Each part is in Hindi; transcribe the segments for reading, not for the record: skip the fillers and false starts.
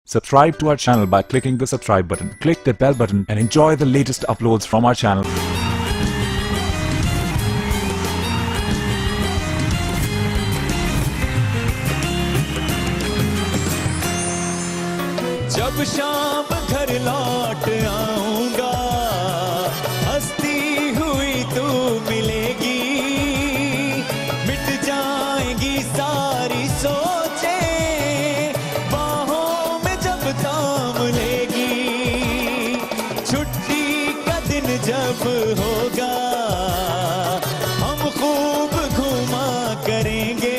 Subscribe to our channel by clicking the subscribe button. Click the bell button and enjoy the latest uploads from our channel. जब शाम घर लौट आऊंगा हंसती हुई तू मिलेगी, मिट जाएंगी सारी सोचें बाहों में जब थाम लेगी। छुट्टी का दिन जब होगा हम खूब घूमा करेंगे,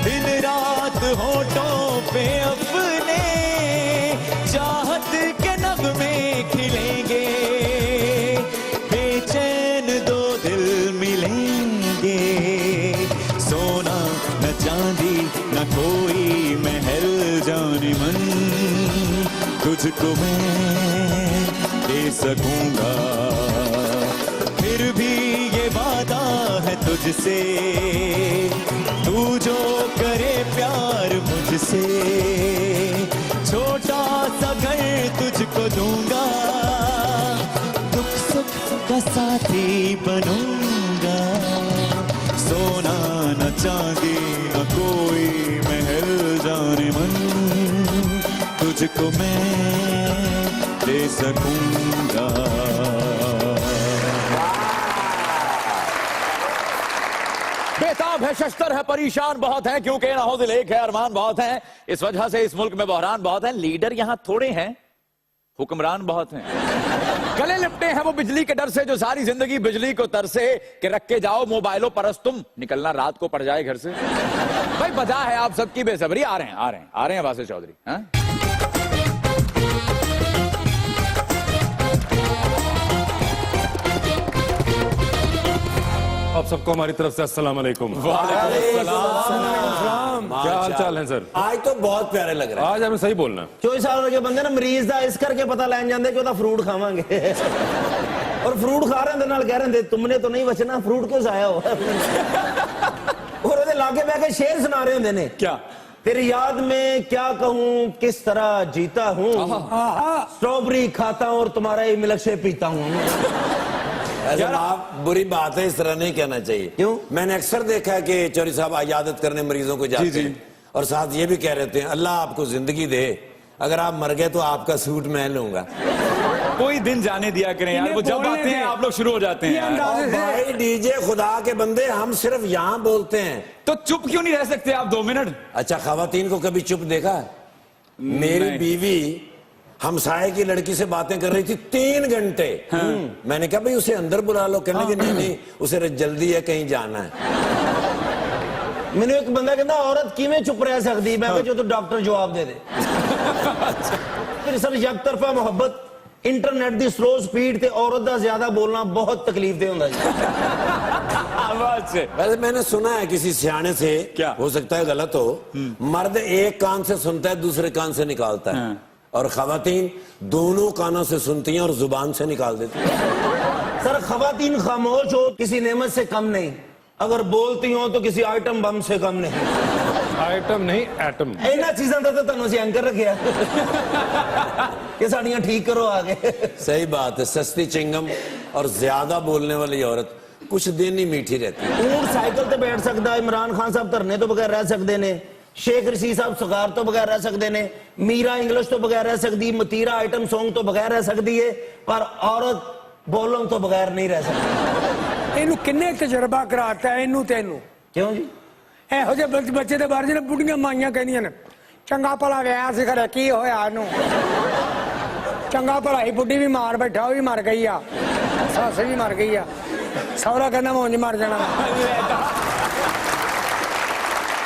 दिन रात होठों पे अपने चाहत के नगमे खिलेंगे। बेचैन दो दिल मिलेंगे, सोना न चांदी न कोई महल जाने मन, तुझको मैं दे सकूंगा। फिर भी ये वादा है तुझसे, तू जो करे प्यार मुझसे, छोटा सा घर तुझको दूंगा, दुख सुख का साथी बनूंगा। सोना न चांदी न कोई महल जाने मन, तुझको मैं दे सकूंगा। बेताब है, शश्तर है, परेशान बहुत है, क्योंकि नाहौदिल एक है, अरमान बहुत है। इस वजह से इस मुल्क में बहरान बहुत है। लीडर यहां थोड़े हैं, हुक्मरान बहुत हैं। गले लिपटे हैं वो बिजली के डर से, जो सारी जिंदगी बिजली को तरसे कि रख के जाओ मोबाइलों परस तुम, निकलना रात को पड़ जाए घर से। भाई वजह है आप सबकी बेसब्री। आ रहे हैं वासिफ चौधरी। हाँ? आप सबको हमारी तरफ से अस्सलाम वालेकुम। क्या हाल चाल है सर? आज तो बहुत प्यारे लग रहे हैं। आज हमें सही बोलना। 24 साल के बंदे ना मरीज ਦਾ ਇਸ ਕਰਕੇ ਪਤਾ ਲੈਣ ਜਾਂਦੇ ਕਿ ਉਹਦਾ ਫਰੂਟ ਖਾਵਾਂਗੇ और फ्रूट खा रहे थे नाल कह रहे थे तुमने तो नहीं बचना, फ्रूट क्यों खाया हो और ਉਹਦੇ ਲਾਗੇ ਬਹਿ ਕੇ शेर सुना रहे होंगे ने। क्या? तेरी याद में क्या कहूं किस तरह जीता हूं, स्ट्रॉबेरी खाता हूं और तुम्हारा ही मिल्क शेक पीता हूं। ऐसा आप बुरी बात है, इस तरह नहीं कहना चाहिए। क्यों? मैंने अक्सर देखा है कि चौधरी साहब इयादत करने मरीजों को जाते हैं और साथ ये भी कह रहे हैं अल्लाह आपको जिंदगी दे, अगर आप मर गए तो आपका सूट मैं लूंगा। कोई दिन जाने दिया करें यार, वो जब आते हैं आप लोग शुरू हो जाते हैं यार। और भाई डीजे खुदा के बंदे, हम सिर्फ यहाँ बोलते हैं। तो चुप क्यों नहीं रह सकते आप 2 मिनट? अच्छा, खवातीन को कभी चुप देखा? मेरी बीवी हमसाये की लड़की से बातें कर रही थी 3 घंटे। मैंने कहा भाई उसे अंदर बुला लो, कहने लगी नहीं उसे जल्दी है कहीं जाना है। मैंने एक बंदा कहता औरत किवें चुप रह सकती, मैं जो तो डॉक्टर जवाब दे दे। फिर सर एक तरफा मोहब्बत, इंटरनेट दी स्लो स्पीड ते औरत दा ज्यादा बोलना बहुत तकलीफ दे हुंदा जी। आवाज से। वैसे मैंने सुना है किसी सियाने से, क्या? हो सकता है गलत हो, मर्द एक कान से सुनता है दूसरे कान से निकालता है, और खवातीन दोनों कानों से सुनती हैं और जुबान से निकाल देती हैं। सर खवातीन खामोश हो किसी नेमत से कम नहीं, अगर बोलती हो तो किसी आइटम बम से कम नहीं। आइटम नहीं एटम। इन्हां चीज़ां दा तो तुहानूं असीं एंकर रखिया कि साड़ियां ठीक करो आगे। सही बात है, सस्ती चिंगम और ज्यादा बोलने वाली औरत कुछ दिन ही मीठी रहती है। ऊंट साइकिल ते बैठ सकदा है, इमरान खान साहब धरने तो बगैर रह सकते ने, शेख रशीद साहब सगार तो बगैर रह सकते ने, मीरा इंग्लिश तो बगैर रह सकती, मतीरा आइटम सॉन्ग तो बगैर रह सकती है, पर औरत बोलन तो बगैर नहीं रह सकती। ਇਹਨੂੰ ਕਿੰਨੇ ਤਜਰਬਾ ਕਰਾਤਾ ਇਹਨੂੰ ਤੈਨੂੰ? क्यों जी? ਇਹੋ ਜਿਹੇ ਬੱਚੇ ਦੇ ਬਾਰੇ ਜਿਹੜੇ ਬੁੱਢੀਆਂ ਮਾਈਆਂ ਕਹਿੰਦੀਆਂ ਨੇ ਚੰਗਾ ਭਲਾ ਵਿਆਹ ਸੀ ਖਰੇ ਕੀ ਹੋਇਆ ਇਹਨੂੰ, ਚੰਗਾ ਭਲਾ ਹੀ ਬੁੱਢੀ ਵੀ ਮਾਰ ਬੈਠਾ, ਉਹ ਵੀ ਮਰ ਗਈ ਆ, ਸੱਸ ਵੀ ਮਰ ਗਈ ਆ, ਸਹੁਰਾ ਕਹਿੰਦਾ ਮੈਂ ਉਂਝ ਮਰ जाना।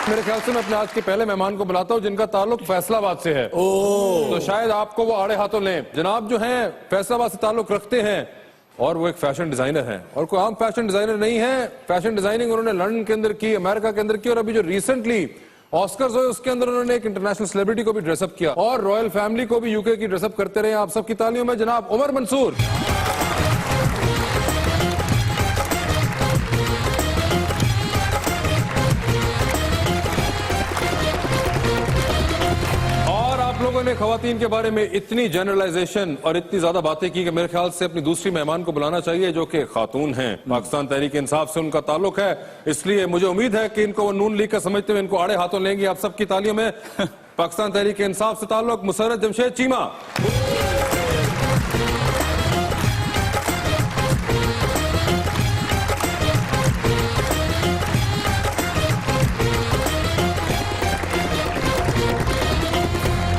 मेरे ख्याल से मैं अपने आज के पहले मेहमान को बुलाता हूँ जिनका ताल्लुक फैसलाबाद से है। तो शायद आपको वो आड़े हाथों लें। जनाब जो हैं फैसलाबाद से ताल्लुक रखते हैं और वो एक फैशन डिजाइनर हैं, और कोई आम फैशन डिजाइनर नहीं है। फैशन डिजाइनिंग उन्होंने लंदन के अंदर की, अमेरिका के अंदर की, और अभी जो रिसेंटली ऑस्कर्स हुए उसके अंदर उन्होंने एक इंटरनेशनल सेलिब्रिटी को भी ड्रेसअप किया, और रॉयल फैमिली को भी यूके की ड्रेसअप करते रहे। आप सबकी तालियों में जनाब उमर मंसूर। और आप लोगों ने खवातीन के बारे में इतनी जनरलाइजेशन और इतनी ज्यादा बातें की कि मेरे ख्याल से अपनी दूसरी मेहमान को बुलाना चाहिए जो कि खातून हैं। पाकिस्तान तहरीक इंसाफ से उनका ताल्लुक है, इसलिए मुझे उम्मीद है कि इनको वो नून लीग का समझते हुए इनको आड़े हाथों लेंगे। आप सबकी तालियों में पाकिस्तान तहरीक इंसाफ से ताल्लुक मुसर्रत जमशेद चीमा।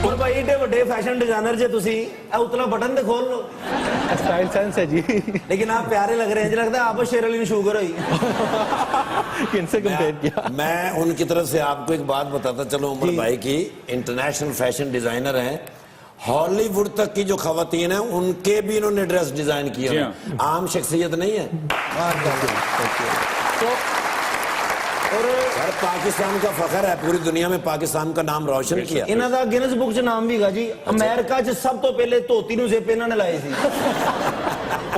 और भाई एडे बड़े फैशन डिजाइनर जे तुसी उतला बटन ते खोल लो। स्टाइल सेंस है जी। लेकिन आप प्यारे लग रहे हैं, मुझे लगता है आप शेर अली ने शुगर हुई। किनसे कंपेयर किया? मैं उनकी तरफ से आपको एक बात बताता चलो, उमर भाई की इंटरनेशनल फैशन डिजाइनर हैं। हॉलीवुड तक की जो खवातीन हैं उनके भी इन्होंने ड्रेस डिजाइन किए हैं। आम शख्सियत नहीं है। तो और यार पाकिस्तान का फखर है, पूरी दुनिया में पाकिस्तान का नाम रोशन किया। इन्हों का गिनेस बुक च नाम भी है जी। अमेरिका च सब तो पहले धोती नु जेब इन्होंने लाए सी।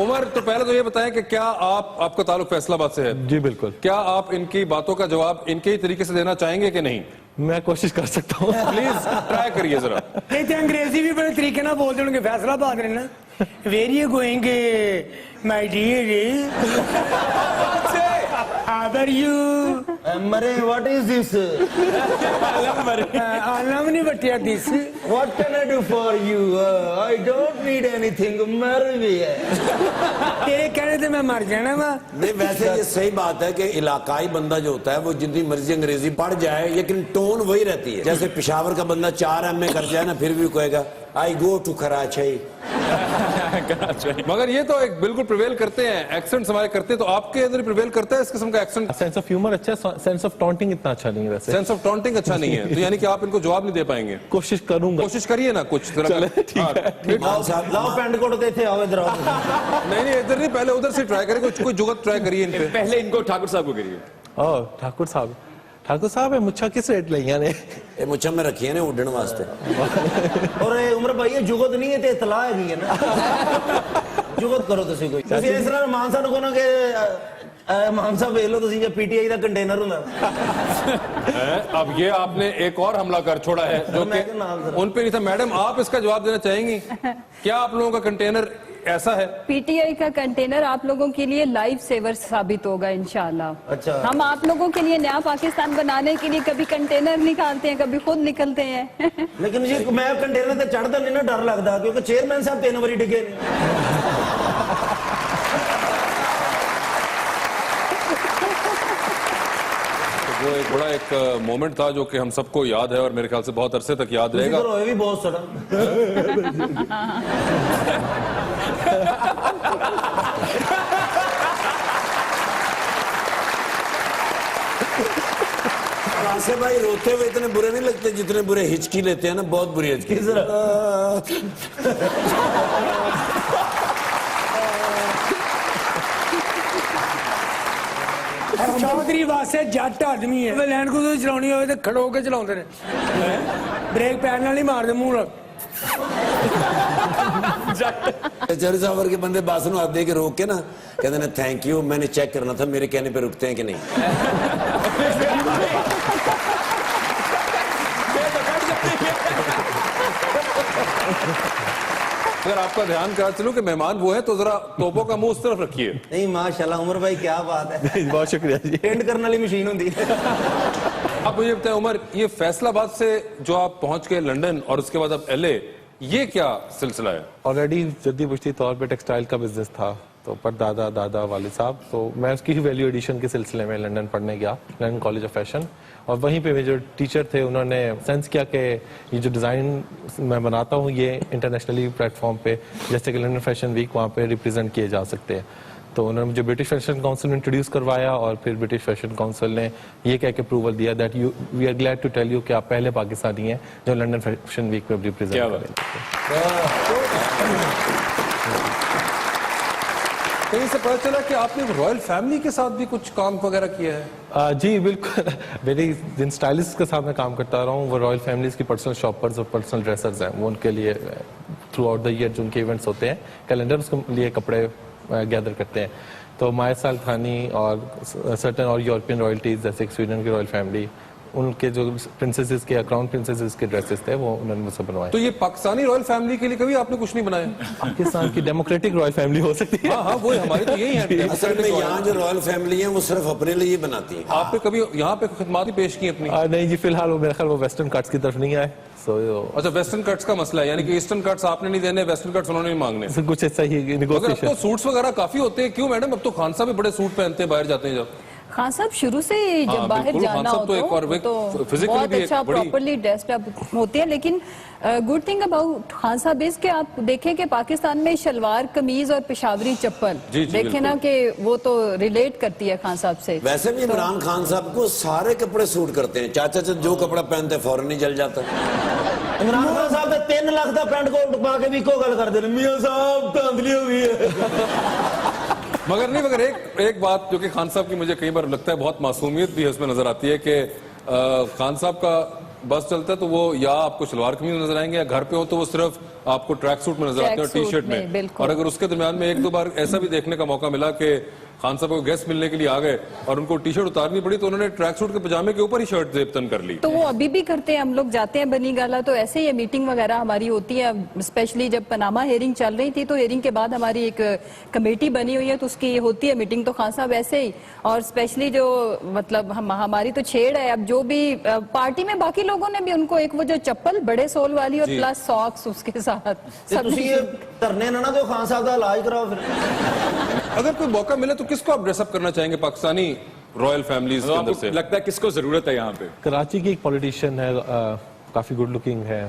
उमर, तो पहले तो ये बताएं कि क्या आपका ताल्लुक फैसलाबाद से है? जी बिल्कुल। क्या आप इनकी बातों का जवाब इनके ही तरीके से देना चाहेंगे कि नहीं? मैं कोशिश कर सकता हूँ। प्लीज ट्राई करिए जरा। नहीं तो अंग्रेजी भी बड़े तरीके ना बोल देंगे। फैसलाबाद ने ना where you going my dear, how are you? मरे व्हाट इज दिस? आलम नहीं बटिया this. What can I do for you? I don't need anything. मर भी है तेरे कहने से मैं मर जाना वा। नहीं, वैसे ये सही बात है कि इलाकाई बंदा जो होता है वो जितनी मर्जी अंग्रेजी पढ़ जाए लेकिन टोन वही रहती है। जैसे पिशावर का बंदा 4 MA कर जाए ना, फिर भी कहेगा आई गो टू कराची। मगर ये तो एक बिल्कुल प्रिवेल करते हैं, एक्सेंट हमारे करते हैं। तो आपके अंदर प्रिवेल करता है इस किस्म का एक्सेंट? सेंस ऑफ ह्यूमर अच्छा, सेंस ऑफ टॉन्टिंग इतना अच्छा नहीं है वैसे। सेंस ऑफ टॉन्टिंग अच्छा नहीं है, तो यानी कि आप इनको जवाब नहीं दे पाएंगे? कोशिश करूंगा। कोशिश करिए ना कुछ जरा। चले, ठीक है। लाओ पेंट कोट के थे, आओ इधर आओ। नहीं इधर नहीं, पहले उधर से ट्राई करें, कोई जुगत ट्राई करिए इन पे। पहले इनको ठाकुर साहब को करिए। ओ ठाकुर साहब है मुच्छा किस रेट लिया ने? ये मुच्छा में रखी है ना उड़ने वास्ते। और उमर भाई ये जुगत नहीं है ते इतला है ना। जुगत करो तुसी कोई। तुसी इस तरह मान साहब को ना के मान साहब वेख लो तुसी जे पीटीआई का कंटेनर हुंदा। अब ये आपने एक और हमला कर छोड़ा है जो कि उन पे नहीं था। मैडम आप इसका जवाब देना चाहेंगी? क्या आप लोगों का कंटेनर ऐसा है? पीटीआई का कंटेनर आप लोगों के लिए लाइफ सेवर साबित होगा इंशाल्लाह। अच्छा। हम आप लोगों के लिए नया पाकिस्तान बनाने के लिए कभी कंटेनर निकालते हैं, कभी खुद निकलते हैं। लेकिन जी मैं कंटेनर ते चढ़दा नहीं ना, डर लगदा क्योंकि चेयरमैन साहब 3 बारी डिगे ने। वो एक बड़ा एक मोमेंट था जो कि हम सबको याद है और मेरे ख्याल से बहुत अरसे तक याद रहेगा। रोए भी बहुत सड़ा। आसिफ भाई रोते हुए इतने बुरे नहीं लगते जितने बुरे हिचकी लेते हैं ना, बहुत बुरी हिचकी। चौधरी वास्ते जट आदमी है। लैंड क्रूजर चलानी हो तो खड़ो के चलाते ने, ब्रेक पैड नाल नहीं मारदे मुंह नाल। चौधरी साहब के बंदे बास नूं हाथ दे के रोक के ना कहते ने थैंक यू, मैंने चेक करना था मेरे कहने पे रुकते हैं कि नहीं। अगर आपका ध्यान करा चलूं कि मेहमान वो है तो जरा तोपों का मुंह उस तरफ रखिए। नहीं माशाल्लाह उमर भाई क्या बात है। बहुत शुक्रिया जी। पेंट करने वाली मशीन होती है। अब मुझे बताएं उमर, ये फैसलाबाद से जो आप पहुंच गए लंदन और उसके बाद अब LA, ये क्या सिलसिला है? ऑलरेडी जद्दी पुश्ती तौर पे टेक्सटाइल का बिजनेस था, तो पर दादा वालिद साहब, तो मैं उसकी ही वैल्यू एडिशन के सिलसिले में लंदन पढ़ने गया, लंदन कॉलेज ऑफ फैशन। और वहीं पे मेरे जो टीचर थे उन्होंने सेंस किया कि ये जो डिज़ाइन मैं बनाता हूँ ये इंटरनेशनली प्लेटफॉर्म पे जैसे कि लंदन फैशन वीक वहाँ पे रिप्रेजेंट किए जा सकते हैं। तो उन्होंने मुझे ब्रिटिश फैशन काउंसिल में इंट्रोड्यूस करवाया और फिर ब्रिटिश फैशन काउंसिल ने ये कह के अप्रूवल दिया that we are glad to tell you कि आप पहले पाकिस्तानी हैं जो लंदन फैशन वीक में रिप्रेजेंट करें। कहीं से पता चला कि आपने रॉयल फैमिली के साथ भी कुछ काम वगैरह किया है? जी बिल्कुल। मेरी जिन स्टाइलिस्ट के साथ मैं काम करता रहा हूँ वो रॉयल फैमिलीज की पर्सनल शॉपर्स और पर्सनल ड्रेसर्स हैं। वो उनके लिए थ्रू आउट द ईयर जो उनके इवेंट्स होते हैं कैलेंडर उसके लिए कपड़े गैदर करते हैं। तो मायसा अल थानी और सर्टन और यूरोपियन रॉयल्टीज जैसे स्वीडन की रॉयल फैमिली, उनके जो प्रिंसेसेस के या क्राउन प्रिंसेसेस के ड्रेसेस थे वो उन्होंने मुझसे बनवाए। तो ये पाकिस्तानी रॉयल फैमिली के लिए कभी आपने कुछ नहीं बनाया? पाकिस्तान की डेमोक्रेटिक रॉयल फैमिली हो सकती है। हाँ हाँ, वो हमारी तो यही है। असल में यहाँ जो रॉयल फैमिली है वो सिर्फ अपने लिए बनाती है। आपने कभी यहाँ पे खिदमत ही पेश की अपनी? नहीं जी, फिलहाल वो मेरे ख्याल वो वेस्टर्न कट्स की तरफ नहीं आए। अच्छा, वेस्टर्न कट्स का मसला है, यानी कि ईस्टर्न कट्स आपने नहीं देने, वेस्टर्न कट्स उन्होंने नहीं मांगने। कुछ ऐसा ही मगर अब नेगोशिएशन। तो सूट्स वगैरह काफी होते हैं, क्यों मैडम? अब तो खान साहब भी बड़े सूट पहनते हैं बाहर जाते हैं जब। खान साहब शुरू से ही जब हाँ, बाहर बिल्कुल, जाना खान साहब हो तो एक और वे तो physically बहुत भी एक अच्छा बड़ी- प्रॉपर्ली ड्रेस्ड अप होते हैं। लेकिन गुड थिंग अबाउट खान साहब इज के आप देखें कि पाकिस्तान में शलवार कमीज और पेशावरी चप्पल जी, जी, देखें ना कि वो तो रिलेट करती है खान साहब से। वैसे भी इमरान खान साहब को सारे कपड़े सूट करते हैं। चाचा जो कपड़ा पहनते हैं फौरन ही जल जाता है। इमरान खान साहब ने 3 लाख का पैंट कोट पा के भी को गल कर दे मियां साहब धांधली हो गई है। मगर नहीं, मगर एक बात जो कि खान साहब की मुझे कई बार लगता है बहुत मासूमियत भी है उसमें नजर आती है कि खान साहब का बस चलता है तो वो या आपको शलवार कमीज में नजर आएंगे, या घर पे हो तो वो सिर्फ आपको ट्रैक सूट में नजर आते हैं, टी शर्ट में। बिल्कुल। और अगर उसके दरमियान में 1-2 बार ऐसा भी देखने का मौका मिला कि खान साहब को गेस्ट मिलने के लिए आ गए और उनको टी शर्ट उतारनी पड़ी तो उन्होंने ट्रैक सूट के पजामे के ऊपर ही शर्ट जेबतन कर ली। तो वो अभी भी करते हैं। हम लोग जाते हैं बनी गाला तो ऐसे ही मीटिंग वगैरह हमारी होती है। स्पेशली जब पनामा हेयरिंग चल रही थी तो हेयरिंग के बाद हमारी एक कमेटी बनी हुई है तो उसकी होती है मीटिंग, तो खान साहब ऐसे ही। और स्पेशली जो मतलब हमारी तो छेड़ है, अब जो भी पार्टी में बाकी लोगों ने भी उनको एक वो जो चप्पल बड़े सोल वाली और प्लस सॉक्स उसके साथ सब धरने ना दो, खान साहब का इलाज कराओ फिर। अगर कोई मौका मिले तो किसको आप ड्रेसअप करना चाहेंगे पाकिस्तानी रॉयल फैमिलीज के अंदर से? लगता है किसको जरूरत है यहाँ पे? कराची की एक पॉलिटिशियन है, काफी गुड लुकिंग है,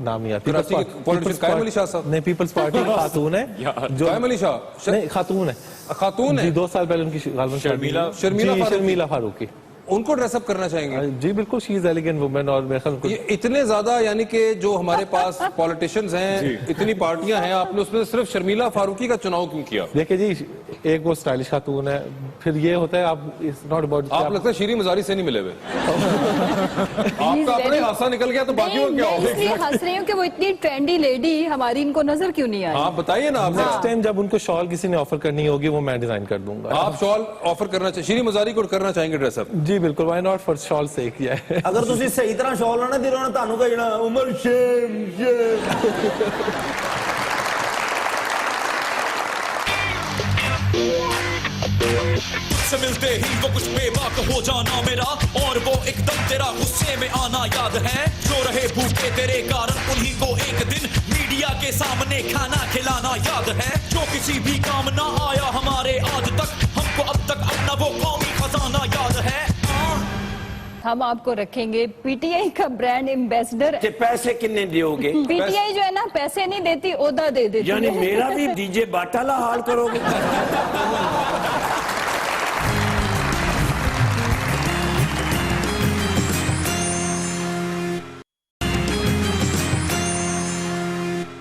नाम याद। कराची के politician कायम अली शाह साहब? नहीं, पीपल्स पार्टी की खातून है जो कायम अली शाह? नहीं, खातून है। खातून है जी, 2 साल पहले उनकी शर्मिला फारूकी, उनको ड्रेसअप करना चाहेंगे? जी बिल्कुल, शी इज एलिगेंट वुमेन। और मेरे ख्याल ये इतने ज्यादा, यानी कि जो हमारे पास पॉलिटिशियंस हैं, इतनी पार्टियां हैं, आपने उसमें सिर्फ शर्मिला फारूकी का चुनाव क्यों किया? देखिए जी, एक वो स्टाइलिश खातून है, फिर ये होता है आप इट्स नॉट अबाउट। आप लगता है शीरी मजारी से नहीं मिले हुए। आपका अपने हादसा निकल गया तो बाकी क्या मैं होगा? इसलिए हंस रही हूँ कि वो इतनी ट्रेंडी लेडी हमारी इनको नजर क्यों नहीं आई? आप बताइए ना। आप नेक्स्ट टाइम जब उनको शॉल किसी ने ऑफर करनी होगी वो मैं डिजाइन कर दूंगा। आप शॉल ऑफर करना चाहिए, शीरी मजारी को करना चाहेंगे ड्रेसअप? जी बिल्कुल, व्हाई नॉट, फॉर शॉल से किया है। अगर तुसी सही तरह शॉल ना दे रहे हो तानू कहना उमर शेम से मिलते ही वो कुछ बेबाक हो जाना मेरा, और वो एकदम तेरा गुस्से में आना याद है। जो रहे भूखे तेरे कारण उन्हीं को एक दिन मीडिया के सामने खाना खिलाना याद है। जो किसी भी काम ना आया हमारे आज तक, हमको अब तक अपना वो कौमी खजाना याद है। हम आपको रखेंगे पीटीआई का ब्रांड एम्बेसडर। पैसे कितने दोगे? पीटीआई जो है ना पैसे नहीं देती, ओदा दे देती यानी है। मेरा भी डीजे बाटाला हाल करोगे?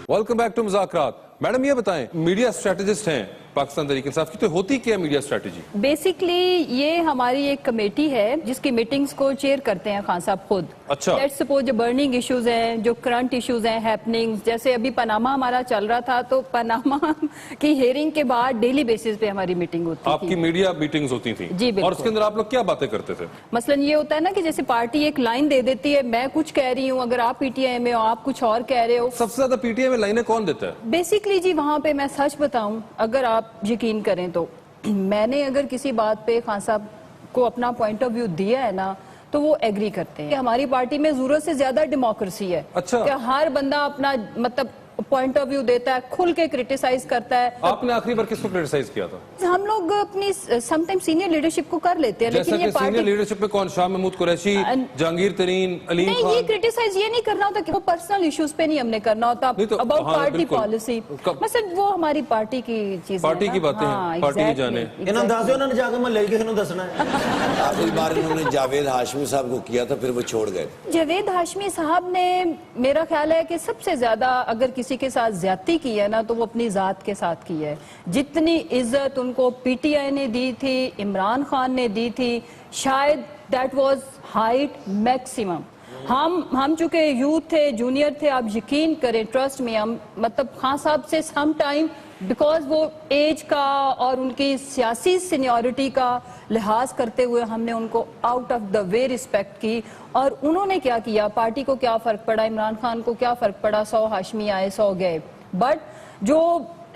Welcome back to Muzakarat. Madam ये बताएं, मीडिया स्ट्रेटेजिस्ट हैं पाकिस्तान तहरीक इंसाफ की, तो होती क्या मीडिया स्ट्रेटेजी? बेसिकली ये हमारी एक कमेटी है जिसकी मीटिंग्स को चेयर करते हैं खान साहब खुद। अच्छा। लेट्स सपोज जो बर्निंग इश्यूज हैं, जो करंट इश्यूज हैं, हैपनिंग्स, जैसे अभी पनामा हमारा चल रहा था तो पनामा की हेयरिंग के बाद डेली बेसिस पे हमारी मीटिंग होती आपकी थी। मीडिया मीटिंग्स होती थी? जी, बिल्कुल। और उसके अंदर आप लोग क्या बातें करते थे? मसलन ये होता है ना कि जैसे पार्टी एक लाइन दे देती है, मैं कुछ कह रही हूँ, अगर आप पीटीआई में हो आप कुछ और कह रहे हो। सबसे ज्यादा पीटीआई में लाइनें कौन देता है? बेसिकली जी वहां पे मैं सच बताऊं, अगर आप यकीन करें तो मैंने अगर किसी बात पे खान साहब को अपना पॉइंट ऑफ व्यू दिया है ना तो वो एग्री करते हैं कि हमारी पार्टी में जरूरत से ज्यादा डेमोक्रेसी है। अच्छा। कि हर बंदा अपना मतलब पॉइंट ऑफ व्यू देता है, खुल के क्रिटिसाइज करता है। आपने आखिरी बार किसको क्रिटिसाइज किया था? हम लोग अपनी समटाइम सीनियर लीडरशिप को कर लेते हैं, जैसा लेकिन कि ये सीनियर पार्टी लीडरशिप में कौन? शाह महमूद कुरैशी, जहांगीर तरीन, अलीम नहीं, ये खान? क्रिटिसाइज ये नहीं करना होता कि वो पर्सनल इश्यूज पे नहीं हमने करना होता, नहीं तो- अबाउट हाँ, पार्टी बिल्कुल। पॉलिसी। मतलब वो हमारी पार्टी की चीज, पार्टी की बातें हैं, पार्टी की जाने। इन्होंने दस दो, उन्होंने जाके महल्ले किसी ने दसना है। आखिरी बार इन्होंने जावेद हाशमी साहब को किया था, फिर वो छोड़ गए। जावेद हाशमी साहब ने मेरा ख्याल है कि सबसे ज्यादा अगर किसी के साथ ज्यादती की है ना तो वो अपनी जात के साथ की है। जितनी इज्जत उनको पीटीआई ने दी थी, इमरान खान ने दी थी, शायद दैट वाज हाइट मैक्सिमम। हम चूंकि यूथ थे, जूनियर थे, आप यकीन करें, ट्रस्ट में हम मतलब खान साहब से सम टाइम बिकॉज वो एज का और उनकी सियासी सीनियरिटी का लिहाज करते हुए हमने उनको out of the way respect की। और उन्होंने क्या किया, पार्टी को क्या फर्क पड़ा, इमरान खान को क्या फर्क पड़ा, 100 हाशमी आए 100 गए। बट जो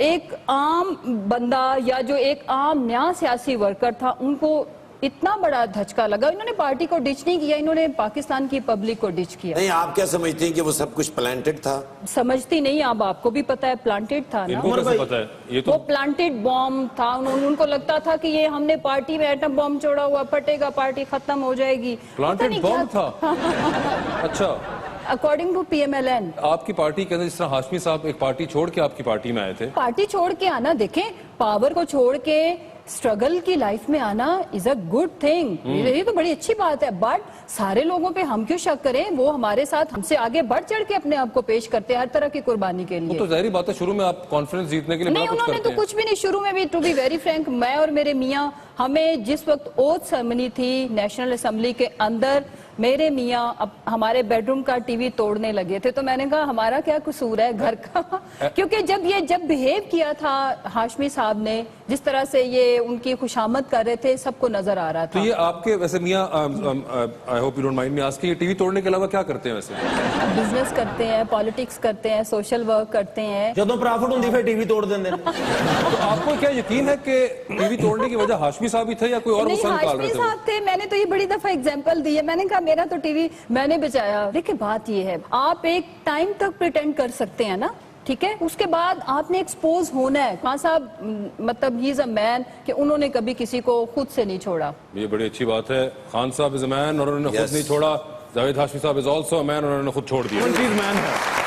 एक आम बंदा या जो एक आम नया सियासी वर्कर था, उनको इतना बड़ा धचका लगा। इन्होंने पार्टी को डिच नहीं किया, इन्होंने पाकिस्तान की पब्लिक को डिच किया। नहीं, आप क्या समझती हैं कि वो सब कुछ प्लांटेड था? समझती नहीं, अब आपको भी पता है प्लांटेड था ना। इनको कैसे पता है? ये तो वो प्लांटेड बॉम्ब था। उनको लगता था कि ये हमने पार्टी में एटम बॉम्ब छोड़ा हुआ, फटेगा, पार्टी खत्म हो जाएगी। प्लांटेड बॉम्ब था। अच्छा, अकॉर्डिंग टू PMLN। आपकी पार्टी के अंदर जिस तरह हाशमी साहब एक पार्टी छोड़ के आपकी पार्टी में आए थे। पार्टी छोड़ के आना, देखें, पावर को छोड़ के स्ट्रगल की लाइफ में आना इज अ गुड थिंग, ये तो बड़ी अच्छी बात है। बट सारे लोगों पे हम क्यों शक करें? वो हमारे साथ हमसे आगे बढ़ चढ़ के अपने आप को पेश करते हैं हर तरह की कुर्बानी के लिए। तो जाहिर बात है, शुरू में आप कॉन्फ्रेंस जीतने के लिए नहीं, उन्होंने तो कुछ भी नहीं। शुरू में भी, टू बी वेरी फ्रैंक, मैं और मेरे मियाँ, हमें जिस वक्त ओथ सेरेमनी थी नेशनल असेंबली के अंदर, मेरे मियाँ अब हमारे बेडरूम का टीवी तोड़ने लगे थे। तो मैंने कहा हमारा क्या कसूर है घर का? क्योंकि जब बिहेव किया था हाशमी साहब ने, जिस तरह से ये उनकी खुशामद कर रहे थे, सबको नजर आ रहा था। तो ये आपके वैसे मियाँ, I hope you don't mind me asking, ये टीवी तोड़ने के अलावा क्या करते हैं वैसे? बिजनेस करते हैं, पॉलिटिक्स करते हैं, सोशल वर्क करते हैं। ਜਦੋਂ प्रॉफिट होंदी फिर टीवी तोड़ देंगे। तो आपको क्या यकीन है कि टीवी तोड़ने की वजह हाशमी साहब ही थे या कोई और नहीं, गुस्सा निकाल रहे हाशमी थे? साहब थे। मैंने तो ये बड़ी दफा एग्जांपल दी है, मैंने कहा मेरा तो टीवी मैंने बचाया। देखिए बात ये है, आप एक टाइम तक प्रिटेंड कर सकते हैं ना, ठीक है, उसके बाद आपने एक्सपोज होना है। खान साहब मतलब ही इज अ मैन कि उन्होंने कभी किसी को खुद से नहीं छोड़ा। ये बड़ी अच्छी बात है। खान साहब इज अ मैन और उन्होंने खुद नहीं छोड़ा। जावेद हाशमी साहब इज आल्सो अ मैन, उन्होंने खुद छोड़ दिया। चीज मैन है।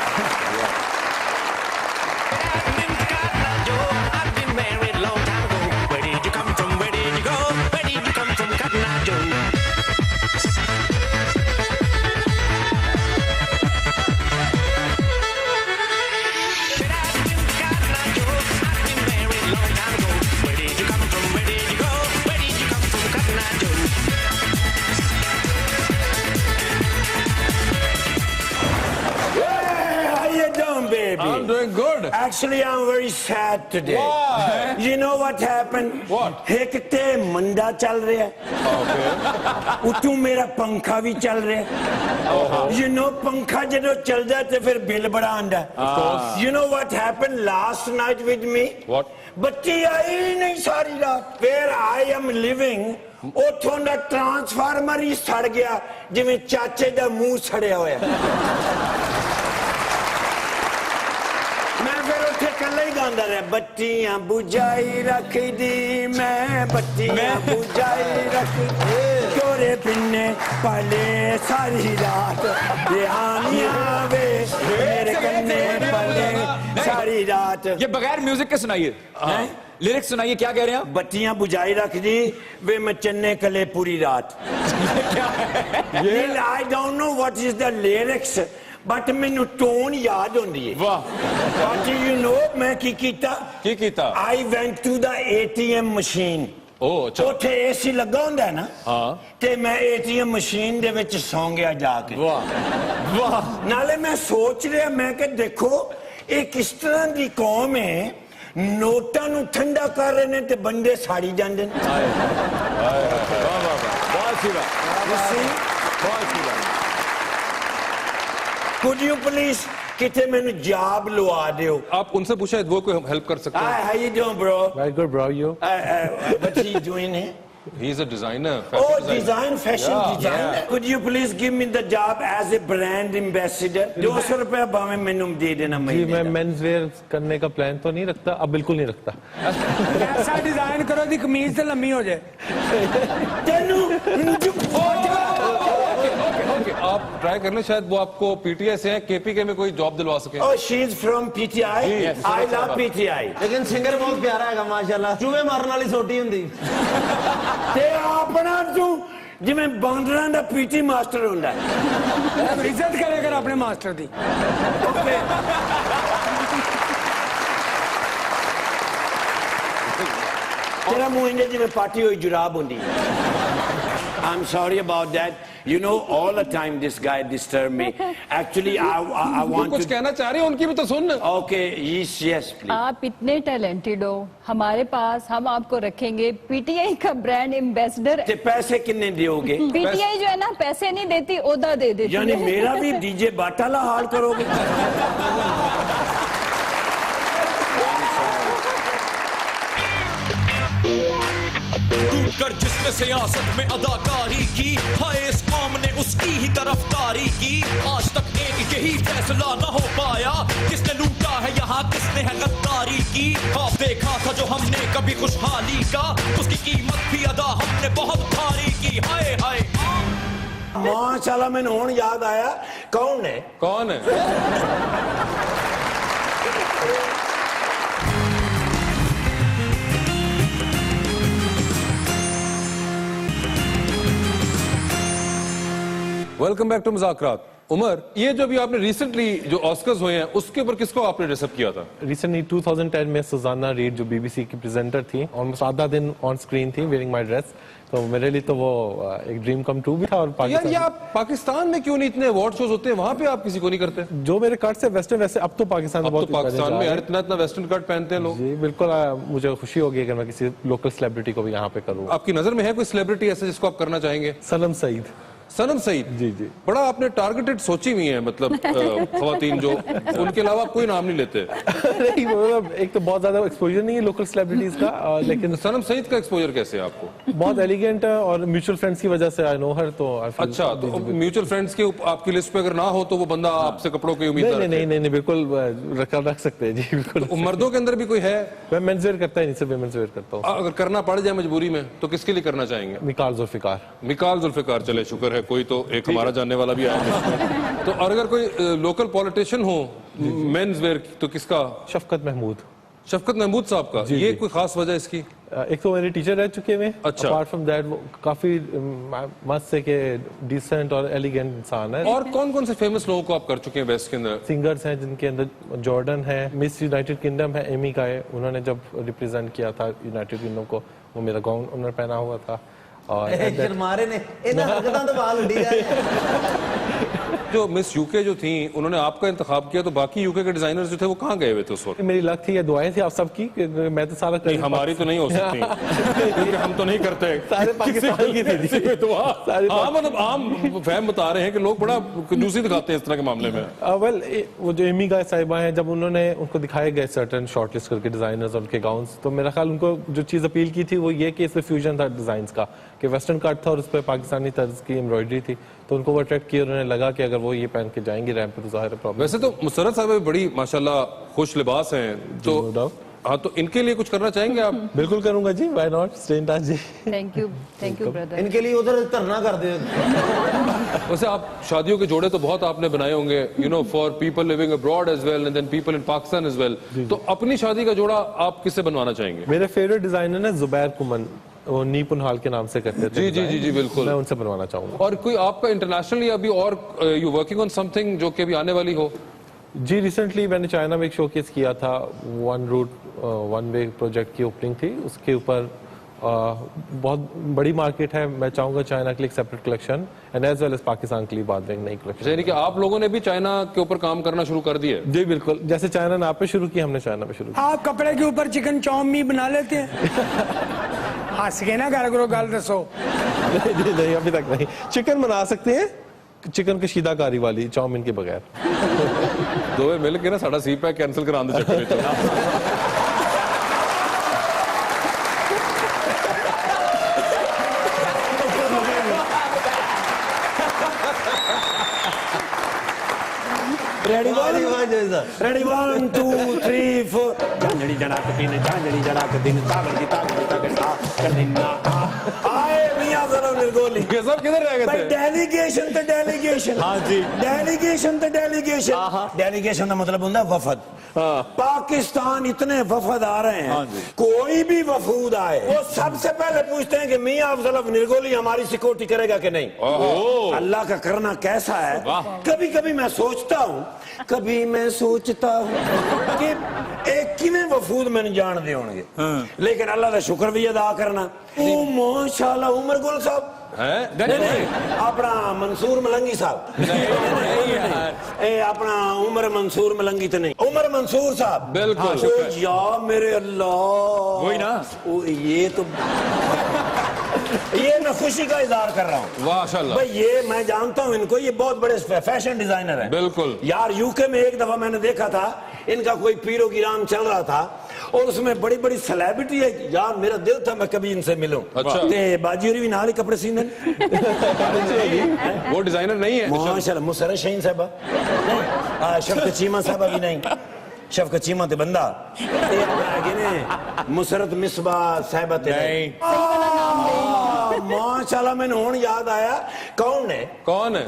I'm doing good. Actually, I'm very sad today. Why? You know what happened? What? एक ते मंदा चल रहा है, उतू मेरा पंखा भी चल रहा है। You know, पंखा जब चलता है तो फिर बिल बड़ा आंदा है। You know what happened last night with me? What? बत्ती आई नहीं सारी रात। Where I am living, उठों दा ट्रांसफार्मर ही सड़ गया जिवें चाचे दा मुंह सड़िया होया। कल्ला ही गांदा रहा, बत्तियां बुझाई रख दी मैं, बत्तियां बुझाई रख दी, तोरे पिन्ने पले सारी रात, रिहानियां वे मेरे कन्ने पले सारी रात। ये बगैर म्यूजिक के सुनाइए, लिरिक्स सुनाइए, क्या कह रहे हैं आप? बत्तियां बुझाई रख दी वे मैं चन्ने कले पूरी रात। I don't know what is the lyrics, but मैनू टोन याद होंदी है। वाह। But you know मैं की कीता? की कीता? I went to the ATM machine। ओह अच्छा। ਉੱਥੇ AC ਲੱਗਾ ਹੁੰਦਾ ਹੈ ਨਾ, ਹਾਂ। ਤੇ ਮੈਂ ATM ਮਸ਼ੀਨ ਦੇ ਵਿੱਚ ਸੌਂ ਗਿਆ ਜਾ ਕੇ। ਵਾਹ ਵਾਹ। ਨਾਲੇ ਮੈਂ ਸੋਚ ਰਿਹਾ, ਮੈਂ ਕਿ ਦੇਖੋ ਇਹ ਕਿਸ ਤਰ੍ਹਾਂ ਦੀ ਕੌਮ ਹੈ, ਨੋਟਾਂ ਨੂੰ ਠੰਡਾ ਕਰ ਰਹੇ ਨੇ ਤੇ ਬੰਦੇ ਸਾੜੀ ਜਾਂਦੇ ਨੇ। बहुत सी बात, बहुत सी बात। Could you please किथे मैंने जॉब लुआ दियो? आप उनसे पूछे वो कोई हेल्प कर सकते हैं? Hi, how you doing, bro? Very good, bro. You? What he doing here? He is a designer. Design, fashion designer. Yeah. Could you please give me the job as a brand ambassador? 200 रुपया भावे मैंने दे देना जी, महीने मैं का। मेंस वेयर करने का प्लान तो नहीं रखता, अब बिल्कुल नहीं रखता। ऐसा डिजाइन करो दी कमीज से लंबी हो जाए। ओके, आप ट्राई कर लें, शायद वो आपको PTI से हैं, KPK में कोई जॉब दिलवा सके। Oh, she's from PTI. Yes. I love PTI. लेकिन सिंगर बहुत प्यारा है माशाल्लाह, चूहे मारने वाली सोटी हुंदी। ते अपना तू जिवें बांदरां दा PT मास्टर हुंदा है। इज्जत करे कर अपने मास्टर दी। तेरा मुंह इंजे जिवें पाटी हुई जुराब हुंदी। I'm sorry about that. You know, all the time this guy disturbed me. Actually, I want कुछ to. कहना चाह रही हो उनकी भी तो सुन। Okay, yes, please. आप इतने टैलेंटेड हो, हमारे पास हम आपको रखेंगे पीटीआई का ब्रांड एम्बेसडर। ते पैसे कितने दोगे? पीटीआई जो है ना पैसे नहीं देती, ओदा दे देती यानी है। मेरा भी डीजे बाटाला हाल करोगे? कर जिसने सियासत में अदाकारी की, हाय इस कौम ने उसकी ही तरफदारी की। आज तक एक यही फैसला न हो पाया, किसने लूटा है यहाँ, किसने है गद्दारी की। आप देखा था जो हमने कभी खुशहाली का, उसकी कीमत भी अदा हमने बहुत भारी की। हाय हाय माशाल्लाह, मैंने हुण याद आया, कौन है? कौन है? Welcome back to Muzakarat. Umar, ये जो भी आपने रिसेंटली जो ऑस्कर्स हुए हैं उसके ऊपर किसको आपने ड्रेसअप किया था? रिसेंटली 2010 में सुजाना रीड जो बीबीसी की प्रेजेंटर थी, ऑलमोस्ट आधा दिन ऑन स्क्रीन थी वेयरिंग माय ड्रेस, तो मेरे लिए तो वो एक ड्रीम कम ट्रू भी था। और यार ये आप पाकिस्तान में क्यों नहीं, इतने अवार्ड शोज होते हैं वहां पे आप किसी को नहीं करते? जो मेरे कट से वेस्टर्न, वैसे अब तो पाकिस्तान में अब तो बहुत पाकिस्तान में यार इतना इतना वेस्टर्न कट पहनते हैं लोग। जी बिल्कुल, मुझे खुशी होगी अगर मैं किसी लोकल सेलिब्रिटी को भी यहाँ पे करूँ। आपकी नजर में है कोई सेलिब्रिटी ऐसे जिसको आप करना चाहेंगे? सनम सईद। सनम सईद? जी जी। बड़ा आपने टारगेटेड सोची हुई है, मतलब खवातीन जो, उनके अलावा कोई नाम नहीं लेते। नहीं, मतलब एक तो बहुत ज्यादा एक्सपोजर नहीं है लोकल सेलिब्रिटीज का, लेकिन सनम सईद का एक्सपोजर कैसे है आपको? बहुत एलिगेंट है और म्यूचुअल फ्रेंड्स की वजह से आई नो हर, तो अच्छा, तो म्यूचुअल फ्रेंड्स के आपकी लिस्ट पे अगर ना हो तो वो बंदा आपसे कपड़ों की उम्मीद नहीं नहीं नहीं नहीं बिल्कुल रख सकते हैं जी, बिल्कुल। तो मर्दों के अंदर भी कोई है? मैं मेंस वेयर करता ही नहीं, सिर्फ वुमेन्स वेयर करता हूँ। अगर करना पड़ जाए मजबूरी में तो किसके लिए करना चाहेंगे? मिकाल जुल्फिकार। मिकाल जुल्फिकार, चले शुक्र है कोई तो एक हमारा जानने वाला भी आया। तो और अगर कोई लोकल पॉलिटिशियन हो मेंस वेयर तो किसका? शफकत महमूद। शफकत महमूद साहब का? ये कोई खास वजह इसकी? एक तो मेरे टीचर रह चुके हैं। अच्छा। अपार्ट फ्रॉम दैट वो काफी मस्त है कि डिसेंट और एलिगेंट इंसान है। और कौन कौन से फेमस लोगों को आप कर चुके हैं वेस्ट के अंदर? सिंगर्स हैं जिनके अंदर जॉर्डन है, मिस यूनाइटेड किंगडम है एमी का है, उन्होंने जब रिप्रेजेंट किया था यूनाइटेड किंगडम को, वो मेरा गाउन उन्होंने पहना हुआ था। और शर्मारे ने इन्हें हरकतां तो बाल उड़ी जाए। जो मिस यूके जो थी उन्होंने आपका इंतखाब किया, तो बाकी यूके के डिजाइनर्स जो थे वो कहाँ गए हुए थे उस वक्त? मेरी लक थी या दुआएं थी आप सबकी, मैं तो सारा नहीं, हमारी तो नहीं हो सकती क्योंकि हम तो नहीं करते। सारे पाकिस्तान की थी जी। दुआ। हाँ, मतलब आम फहम बता रहे हैं कि लोग बड़ा कंजूसी दिखाते हैं इस तरह के मामले में। वेल वो जो एमी का साहिबा हैं, जब उन्होंने उनको दिखाए गए सर्टेन शॉर्टलिस्ट करके डिजाइनर्स और उनके गाउन्स, तो मेरा ख्याल उनको जो चीज अपील की थी वो ये कि इसमें फ्यूजन था डिजाइन का, कि वेस्टर्न कट था और उस पर पाकिस्तानी तर्ज की एम्ब्रॉयडरी थी, तो उनको वो अट्रैक्ट किया। उन्होंने लगा कि अगर वो ये पहन के जाएंगे रैंप पे तो जाहिर है प्रॉब्लम। वैसे तो मुसर्रत साहब भी बड़ी माशाल्लाह खुश लिबास हैं, तो हाँ, तो इनके लिए कुछ करना चाहेंगे आप? बिल्कुल करूंगा जी, why not, stay in touch जी। Thank you brother. इनके लिए उधर धरना कर दे। वैसे आप शादियों के जोड़े तो बहुत आपने बनाए होंगे, you know, for people living abroad as well and then people in Pakistan as well, तो अपनी शादी का जोड़ा आप किससे बनवाना चाहेंगे? मेरे फेवरेट डिजाइनर है जुबैर कुमन, वो नीपुन हाल के नाम से करते थे। जी बिल्कुल, मैं उनसे बनवाना चाहूंगा। और कोई आपका इंटरनेशनली अभी और यू वर्किंग ऑन समथिंग जो कि अभी आने वाली हो? जी, रिसेंटली मैंने चाइना में एक शोकेस किया था, one route one way project की ओपनिंग थी, उसके ऊपर बहुत बड़ी मार्केट है। मैं चाहूंगा चाइना के लिए एक separate collection and as well as Pakistan के लिए बाद में एक नई कलेक्शन। यानी कि आप लोगों ने भी चाइना के ऊपर काम करना शुरू कर दिया? जी बिल्कुल, जैसे चाइना ने आप पे शुरू किया, हमने चाइना पे शुरू किया। आप कपड़े के ऊपर चिकन चाउमीन बना लेते हैं? हंस के ना गल करो, गल दसो। नहीं, अभी तक नहीं। चिकन बना सकते हैं, चिकन कशीदाकारी वाली, चाउमीन के बगैर। दोवे मिल के ना साडा सी पैक कैंसिल कराने दे चक्कर विच। रेडी रेडी 1 2 3 4 झांझड़ी जड़ाक दिन झांझड़ी जड़ाक दिन तागड़ कदिना आए मियां जरा निर्गोली ये सब किधर रह गए भाई? थे? डेलीगेशन तो डेलीगेशन। हाँ जी। डेलीगेशन तो डेलीगेशन। डेलीगेशन का मतलब होता है वफद। पाकिस्तान इतने वफद आ रहे हैं, कोई भी वफूद आए वो सबसे पहले पूछते हैं कि मियां अफजल अफ निर्गोली हमारी सिक्योरिटी करेगा कि नहीं। अल्लाह का करना कैसा है, कभी कभी मैं सोचता हूँ कि एक किवें वफूद मैंने जान दे होंगे, लेकिन अल्लाह का शुक्र भी अदा करना। ओ माशाल्लाह, उमर गुल साहब हैं नहीं नहीं अपना मंसूर मलंगी साहब ए अपना उमर मंसूर मलंगी तो नहीं उमर मंसूर साहब बिल्कुल। ओ यार मेरे अल्लाह वही ना। ओ ये मैं खुशी का इजहार कर रहा हूँ माशाल्लाह। भाई ये मैं जानता हूँ इनको, ये बहुत बड़े फैशन डिजाइनर हैं। बिल्कुल। यार यूके में एक दफा मैंने देखा था इनका कोई पीरो की राम चल रहा था और उसमें बड़ी बड़ी सेलिब्रिटी है यार, मेरा दिल था मैं कभी इनसे मिलूं। अच्छा। ते बाजीरी भी नाल ही कपड़े सीने वो डिजाइनर नहीं है। माशाल्लाह। मुसर्रत शहीन साहबा नहीं, शफकत चीमा साहबा भी नहीं, शफकत चीमा ते बंदा ते अपना है ने मुसरत मिसबा साहबा ते नहीं। माशाल्लाह मैंने हुन याद आया कौन है। कौन है?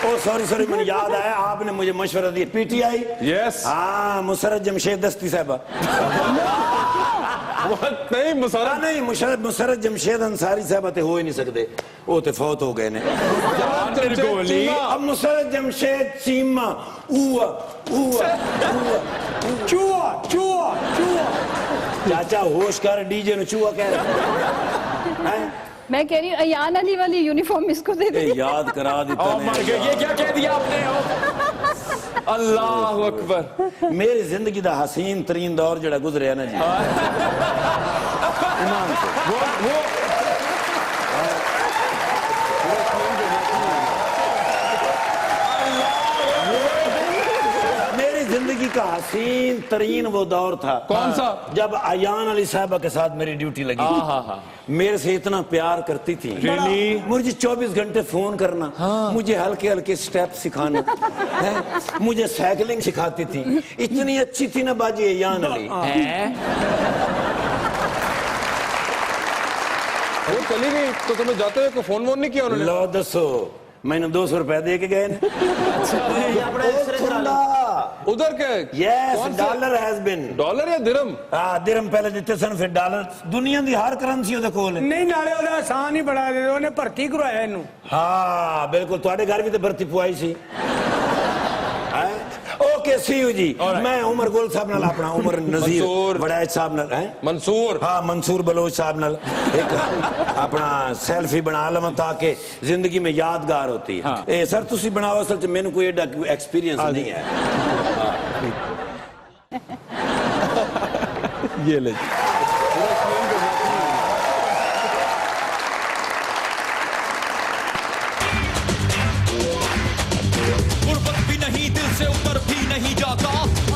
ओ सॉरी मैंने याद आया, आपने मुझे मशवरा दिया पीटीआई। यस। हाँ मुसरत जमशेद दस्ती साहबा नहीं मुसर्रत नहीं मुसरत जमशेद अंसारी साहब ते हो ही नहीं सकते, वो ते फौत हो गए ने। अब मुसरत जमशेद चीमा उआ उआ चूहा चूहा चूहा चाचा होश कर, डीजे ने चूहा कह रहा है। मैं कह रही हूँ अयान अली वाली यूनिफॉर्म इसको दे दे। याद करा देता ये क्या कह दिया आपने? अल्लाह अकबर। मेरी जिंदगी दा हसीन तरीन दौर जड़ा गुजरिया ना जी ईमान से। वो मेरी जिंदगी का हसीन तरीन वो दौर था। कौन सा? जब अयान अली साहबा के साथ मेरी ड्यूटी लगी। मेरे से इतना प्यार करती थी। मुझे 24 घंटे फोन करना, मुझे हल्के हल्के स्टेप सिखाना है, मुझे साइकिलिंग सिखाती थी। इतनी अच्छी थी ना बाजी अयान अली। वो चली गई तो तुम्हें जाते हुए को फोन वोन नहीं किया उन्होंने? लो दसो मैंने 200 रुपए दे के गए। उधर के yes dollar has been. Dollar या दिरम? हाँ दिरम पहले दिते सन फिर डॉलर। दुनिया दी हर करेंसी ਉਹਦੇ ਕੋਲ ਹੈ। नहीं नाले ਉਹਦਾ आसान ही बड़ा दे ਉਹਨੇ ਭਰਤੀ ਕਰਵਾਇਆ ਇਹਨੂੰ। हाँ बिल्कुल ਤੁਹਾਡੇ घर भी तो भर्ती पुआई सी। ओके सी यू जी। मैं उमर गुल साहब नाल अपना उमर नजीर वड़ैच साहब नाल है मंसूर। हाँ मंसूर बलोच साहब नाल एक अपना सेल्फी बना लवां ताकि जिंदगी में यादगार होती है। ए सर तुसी बनाओ, असल च मैनू कोई एडा एक्सपीरियंस नहीं है। ये ले गुर्बत भी नहीं दिल से ऊपर भी नहीं जाता,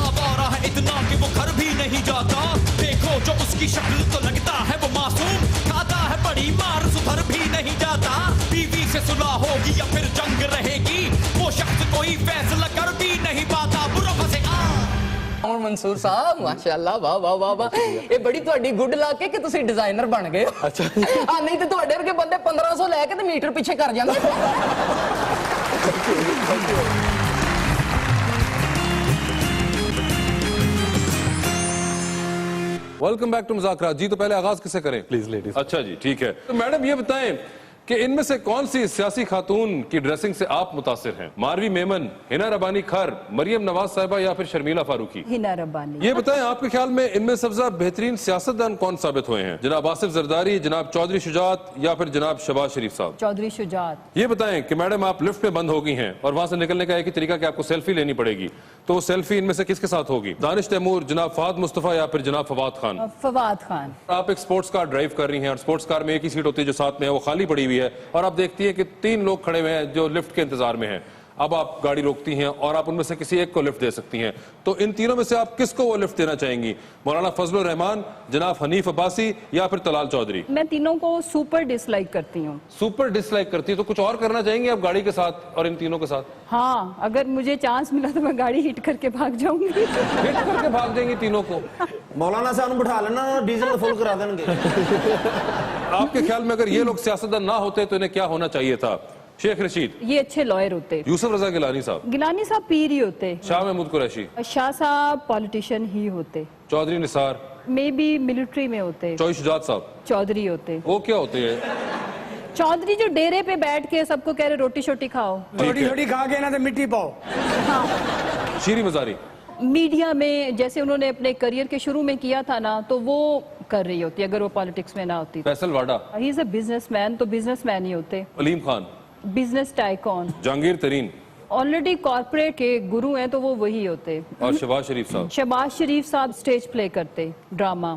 आवारा है इतना कि वो घर भी नहीं जाता। देखो जो उसकी शक्ल तो लगता है वो मासूम, खाता है बड़ी मार सुधर भी नहीं जाता। बीवी से सुलह होगी या फिर जंग रहेगी, वो शख्स कोई फैसला कर भी नहीं पाता। बुरा फंसे ਹੁਣ ਮਨਸੂਰ ਸਾਹਿਬ ਮਾਸ਼ਾਅੱਲਾ ਵਾਹ ਵਾਹ ਵਾਹ ਵਾਹ ਇਹ ਬੜੀ ਤੁਹਾਡੀ ਗੁੱਡ ਲੱਕ ਹੈ ਕਿ ਤੁਸੀਂ ਡਿਜ਼ਾਈਨਰ ਬਣ ਗਏ। ਅੱਛਾ ਹਾਂ ਨਹੀਂ ਤੇ ਤੁਹਾਡੇ ਵਰਗੇ ਬੰਦੇ 1500 ਲੈ ਕੇ ਤੇ ਮੀਟਰ ਪਿੱਛੇ ਕਰ ਜਾਂਦੇ। Welcome back to Muzakarat. जी तो पहले आगाज किससे करें? Please ladies. अच्छा जी ठीक है। तो मैडम ये बताएं कि इनमें से कौन सी सियासी खातून की ड्रेसिंग से आप मुतासिर हैं? मारवी मेमन, हिना रबानी खर, मरियम नवाज साहिबा या फिर शर्मिला फारूकी? हिना रब्बानी। ये बताएं आपके ख्याल में इनमें सबसे ज्यादा बेहतरीन सियासतदान कौन साबित हुए हैं? जनाब आसिफ जरदारी, जनाब चौधरी शुजात या फिर जनाब शहबाज शरीफ साहब? चौधरी शुजात। ये बताएं कि मैडम आप लिफ्ट में बंद हो गई हैं और वहां से निकलने का एक ही तरीका कि आपको सेल्फी लेनी पड़ेगी, तो वो सेल्फी इनमें से किसके साथ होगी? दानिश तैमूर, जनाब फहद मुस्तफा या फिर जनाब फवाद खान? फवाद खान। आप एक स्पोर्ट्स कार ड्राइव कर रही हैं और स्पोर्ट्स कार में एक ही सीट होती है जो साथ में है, वो खाली पड़ी हुई है और आप देखती है कि 3 लोग खड़े हुए हैं जो लिफ्ट के इंतजार में हैं। अब आप गाड़ी रोकती हैं और आप उनमें से किसी एक को लिफ्ट दे सकती हैं, तो इन तीनों में से आप किसको वो लिफ्ट देना चाहेंगी? मौलाना फजलुर रहमान, जनाब हनीफ अब्बासी या फिर तलाल चौधरी? मैं तीनों को सुपर डिसलाइक करती हूँ। सुपर डिसलाइक करती है, तो कुछ और करना चाहेंगे आप गाड़ी के साथ और इन तीनों के साथ? हाँ अगर मुझे चांस मिला तो मैं गाड़ी हिट करके भाग जाऊंगी। हिट करके भाग जाएंगी तीनों को? मौलाना साहब बिठा लेना, डीजल फुल करा देंगे। आपके ख्याल में अगर ये लोग सियासतदान ना होते तो इन्हें क्या होना चाहिए था? शेख रशीद? ये अच्छे लॉयर होते। यूसुफ रजा गिलानी साहब? गिलानी साहब पीर ही होते। शाह महमूद कुरैशी? शाह साहब पॉलिटिशियन ही होते। Chaudhry Nisar? Maybe military में होते। चौधरी शुजात साहब? चौधरी होते। वो क्या होते हैं? चौधरी जो डेरे पे बैठ के सबको कह रहे रोटी शोटी खाओ। छोटी छोटी खा के ना तो मिट्टी पाओ। शीरी मजारी? मीडिया में जैसे उन्होंने अपने करियर के शुरू में किया था ना, तो वो कर रही होती अगर वो पॉलिटिक्स में ना होती। फैसल वाडा, ही इज अ बिजनेसमैन, तो बिजनेसमैन ही होते। अलीम खान, बिजनेस टाइकॉन, जहांगीर तरीन, ऑलरेडी कॉर्पोरेट के गुरु हैं तो वो वही होते। और शहबाज शरीफ साहब। शहबाज शरीफ साहब स्टेज प्ले करते, ड्रामा।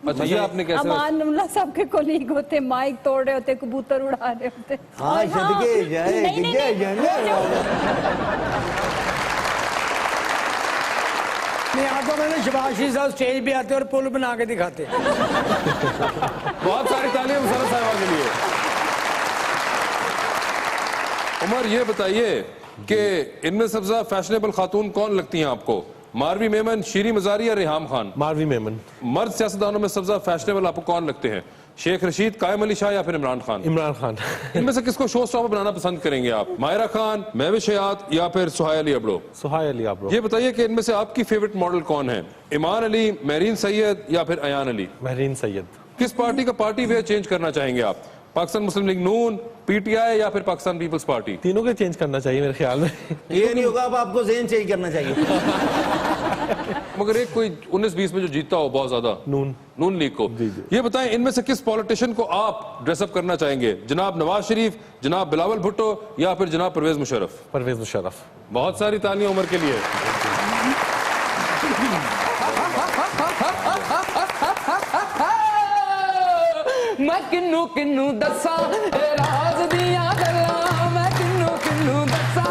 अच्छा, ये आपने कैसे? अमान उल्ला साहब के कोलीग होते, माइक तोड़ रहे होते, कबूतर उड़ा रहे होते। हाँ, सदके जाए, नहीं आपको मैंने शहबाज शरीफ साहब स्टेज पे आते और पुल बना के दिखाते। बहुत सारी तालियां मुशर्रफ साहिबा के लिए। उमर, ये बताइए कि इनमें सबसे ज्यादा फैशनेबल खातून कौन लगती हैं आपको? मारवी मेमन, शीरी मजारी या रेहाम खान? मारवी मेमन। मर्द सियासतदानों में सबसे ज्यादा फैशनेबल आपको कौन लगते हैं? शेख रशीद, कायम अली शाह या फिर इमरान खान? इमरान खान। इनमें से किसको शो स्टॉपर बनाना पसंद करेंगे आप? मायरा खान, महविश हयात या फिर सुहाय अली अबड़ो? सुहाय अली अबड़ो। ये बताइए कि इनमें से आपकी फेवरेट मॉडल कौन है? ईमान अली, महरीन सैयद या फिर अयान अली? महरीन सैयद। किस पार्टी का पार्टी वेयर चेंज करना चाहेंगे आप? पाकिस्तान मुस्लिम लीग नून, पीटीआई या फिर पाकिस्तान पीपल्स पार्टी? तीनों के चेंज करना चाहिए मेरे ख्याल में। ये नहीं होगा, अब आपको ज़हन चेंज करना चाहिए। मगर एक कोई 19-20 में जो जीता हो बहुत ज्यादा, नून लीग को। ये बताएं, इनमें से किस पॉलिटिशियन को आप ड्रेसअप करना चाहेंगे? जनाब नवाज शरीफ, जनाब बिलावल भुट्टो या फिर जनाब परवेज मुशर्रफ? परवेज मुशर्रफ। बहुत सारी तालियां उमर के लिए। मैं किन्नू किन्नू दसा राज दिया गल्लां, मैं किन्नू किन्नू दसा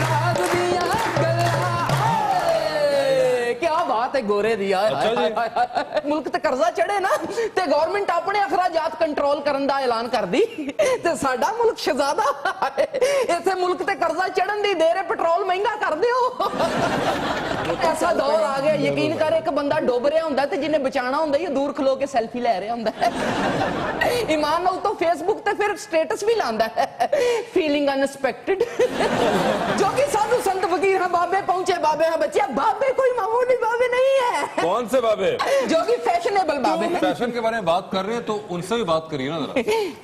राज दिया गल्लां। क्या बात है गोरे दिया। मुल्क ते कर्जा चढ़े ना ते गवर्नमेंट अपने अखराजात कंट्रोल करन दा ऐलान कर दी ते साडा मुल्क शहजादा इथे मुल्क ते कर्जा चढ़न दी देर है, पेट्रोल महंगा कर दियो। ऐसा दौर आ गया, यकीन कर एक बंदा डुब रहा हुंदा ते जिन्हें बचाना हुंदा ये दूर खलो के सेल्फी ले रहा हुंदा है। ईमान नाल तो फेसबुक ते फिर स्टेटस भी लांदा है, फीलिंग अनएक्सपेक्टेड। जो कि साधु संत फकीर हैं, बाबे पहुंचे बाबे हैं बच्चे। बाबे कोई मामूली बाबे नहीं है। कौन से बाबे? जो कि फैशनेबल बाबे हैं। फैशन के बारे में बात कर रहे हैं तो उनसे भी बात करिए ना जरा।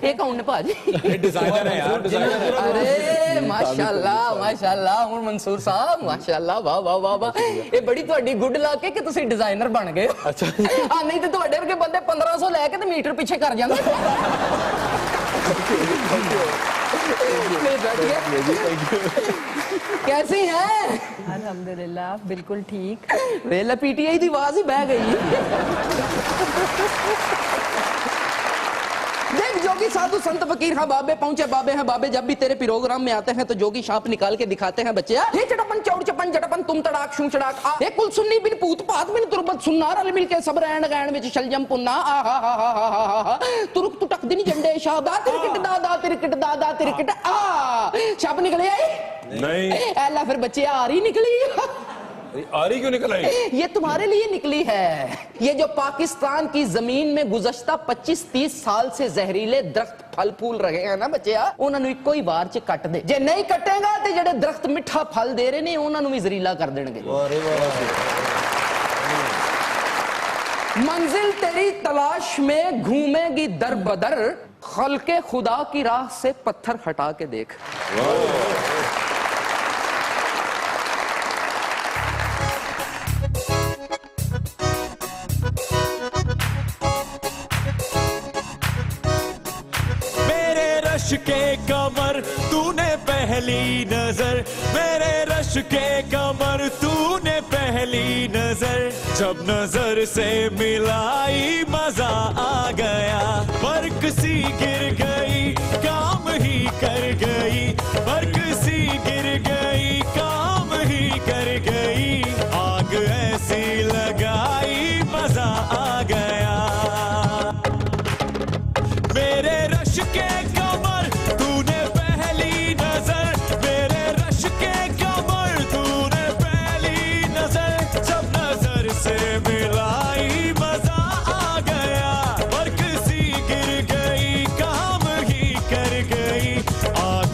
ये कौन है भाजी? डिजाइनर है यार, डिजाइनर। अरे माशाल्लाह माशाल्लाह, हुण मंसूर साहब माशाल्लाह, वाह वाह वाह वाह। ये बड़ी ਤੁਹਾਡੀ ਗੁੱਡ ਲੱਕ ਹੈ ਕਿ ਤੁਸੀਂ ਡਿਜ਼ਾਈਨਰ ਬਣ ਗਏ ਹੋ। ਅੱਛਾ। ਹਾਂ, ਨਹੀਂ ਤੇ ਤੁਹਾਡੇ ਵਰਗੇ ਬੰਦੇ 1500 ਲੈ ਕੇ ਤੇ ਮੀਟਰ ਪਿੱਛੇ ਕਰ ਜਾਂਦੇ। कैसी हैं? अल्हम्दुलिल्लाह बिल्कुल ठीक। वेला पीटीआई की आवाज ही बह गई। देख जोगी साधु संत फकीर हाँ बाबे पहुंचे बाबे हैं बाबे, जब भी तेरे प्रोग्राम में आते हैं तो जोगी शाप निकाल के दिखाते हैं बच्चे। ये चटपन चौड़ चपन जटपन तुम तड़ाक शू चड़ाक आ, कुल सुन्नी बिन पूत पात बिन तुरबत सुन्ना, रल मिल के सब रैन गैन विच शलजम पुन्ना। आ हा हा हा हा हा हा तुरुक तुटक दिन झंडे शादा तिरकिट दादा तिरकिट दादा तिरकिट। आ छाप निकले आई नहीं? ऐला फिर बच्चे आ रही निकली। आ रही क्यों निकल आई? ये तुम्हारे लिए निकली है। ये जो पाकिस्तान की जमीन में गुज़श्ता 25-30 साल से जहरीले दरख्त फल फूल रहे हैं ना बच्चे, उन्होंने एक कोई बार च कट दे। जे नहीं कटेगा तो जेडे दरख्त मिठा फल दे रहे ने उन्होंने भी जहरीला कर देंगे। मंजिल तेरी तलाश में घूमेगी दर बदर, खल्के खुदा की राह से पत्थर हटा के देख। रश के कमर तूने पहली नजर, मेरे रश के कमर तूने पहली नजर, जब नजर से मिलाई मजा आ गया, बर्क सी गिर गई काम ही कर गई, बर्क सी गिर गई काम ही कर गई, आग ऐसी लगाई मजा आ गया। मेरे रश के कमर तूने पहली नजर, मेरे रश के कमर तूने पहली नजर, जब नजर से मिलाई मजा आ गया, बर्क सी गिर गई काम ही कर गई, आग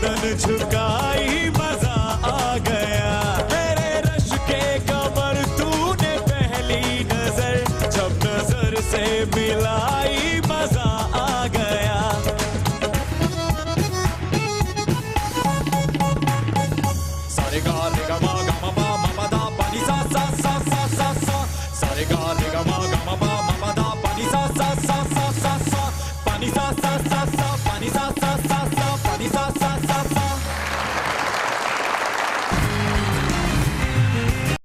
गर्दन झुकाई मजा आ गया मेरे रश के कमर तूने पहली नजर जब नजर से मिलाई मजा आ गया सारे गा रे गा मा गा मा पा मा मा दा पा नी सा सा सा सा सा सा सारे गा रे गा मा पा मा दा पा नी सा सा सा सा सा सा पा नी सा सा सा